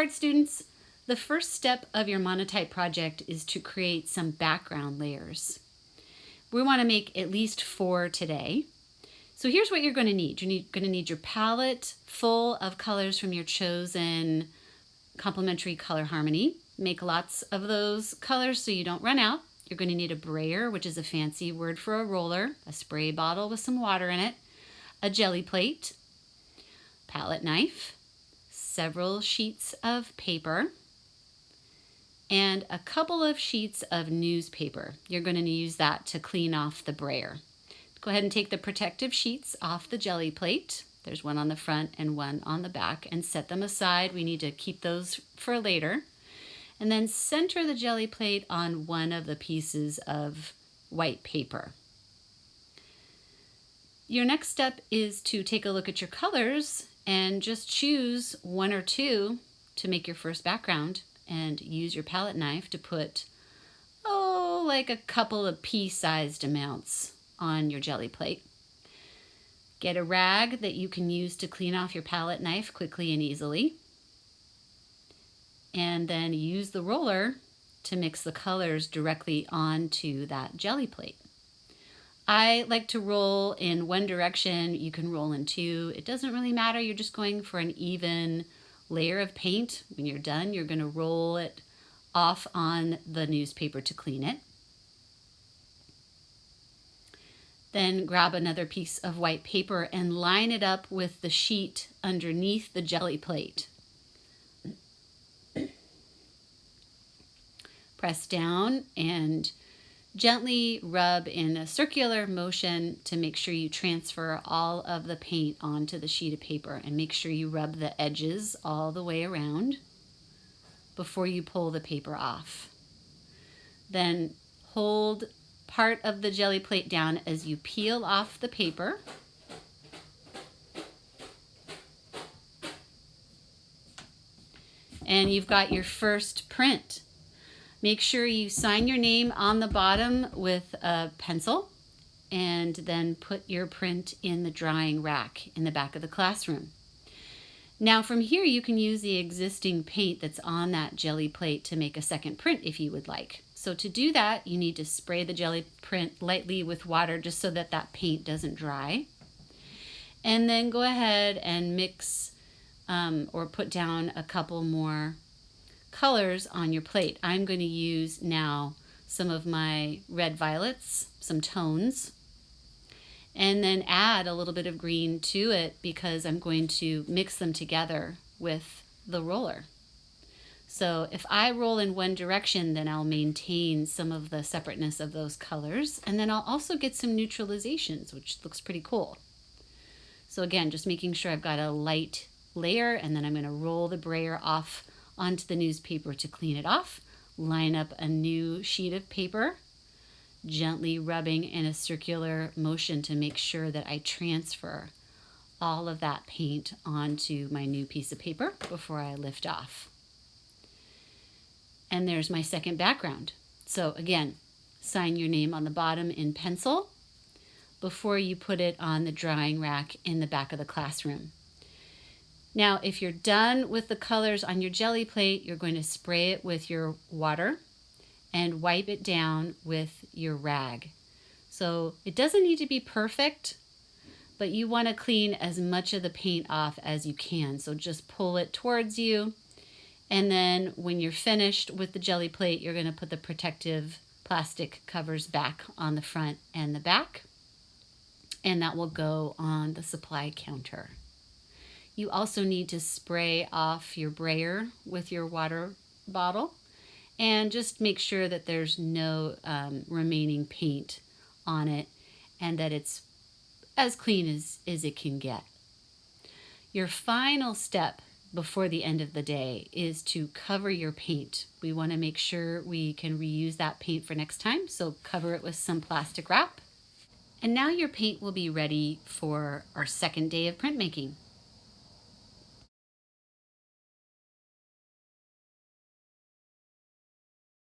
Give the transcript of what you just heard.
art students, the first step of your monotype project is to create some background layers. We want to make at least 4 today. So here's what you're going to need. You're going to need your palette full of colors from your chosen complementary color harmony. Make lots of those colors so you don't run out. You're going to need a brayer, which is a fancy word for a roller, a spray bottle with some water in it, a jelly plate, palette knife, several sheets of paper, and a couple of sheets of newspaper. You're going to use that to clean off the brayer. Go ahead and take the protective sheets off the jelly plate. There's one on the front and one on the back, and set them aside. We need to keep those for later. And then center the jelly plate on one of the pieces of white paper. Your next step is to take a look at your colors and just choose 1 or 2 to make your first background, and use your palette knife to put, like a couple of pea-sized amounts on your jelly plate. Get a rag that you can use to clean off your palette knife quickly and easily. And then use the roller to mix the colors directly onto that jelly plate. I like to roll in one direction. You can roll in 2. It doesn't really matter. You're just going for an even layer of paint. When you're done, you're going to roll it off on the newspaper to clean it. Then grab another piece of white paper and line it up with the sheet underneath the jelly plate. Press down and gently rub in a circular motion to make sure you transfer all of the paint onto the sheet of paper, and make sure you rub the edges all the way around before you pull the paper off. Then hold part of the jelly plate down as you peel off the paper. And you've got your first print. Make sure you sign your name on the bottom with a pencil, and then put your print in the drying rack in the back of the classroom. Now from here you can use the existing paint that's on that jelly plate to make a second print if you would like. So to do that, you need to spray the jelly print lightly with water just so that that paint doesn't dry. And then go ahead and mix or put down a couple more colors on your plate. I'm going to use now some of my red violets, some tones, and then add a little bit of green to it because I'm going to mix them together with the roller. So if I roll in one direction, then I'll maintain some of the separateness of those colors, and then I'll also get some neutralizations, which looks pretty cool. So again, just making sure I've got a light layer, and then I'm going to roll the brayer off onto the newspaper to clean it off. Line up a new sheet of paper, gently rubbing in a circular motion to make sure that I transfer all of that paint onto my new piece of paper before I lift off. And there's my second background. So again, sign your name on the bottom in pencil before you put it on the drying rack in the back of the classroom. Now, if you're done with the colors on your jelly plate, you're going to spray it with your water and wipe it down with your rag. So it doesn't need to be perfect, but you want to clean as much of the paint off as you can. So just pull it towards you. And then when you're finished with the jelly plate, you're going to put the protective plastic covers back on the front and the back. And that will go on the supply counter. You also need to spray off your brayer with your water bottle and just make sure that there's no remaining paint on it and that it's as clean as it can get. Your final step before the end of the day is to cover your paint. We want to make sure we can reuse that paint for next time, so cover it with some plastic wrap. And now your paint will be ready for our second day of printmaking.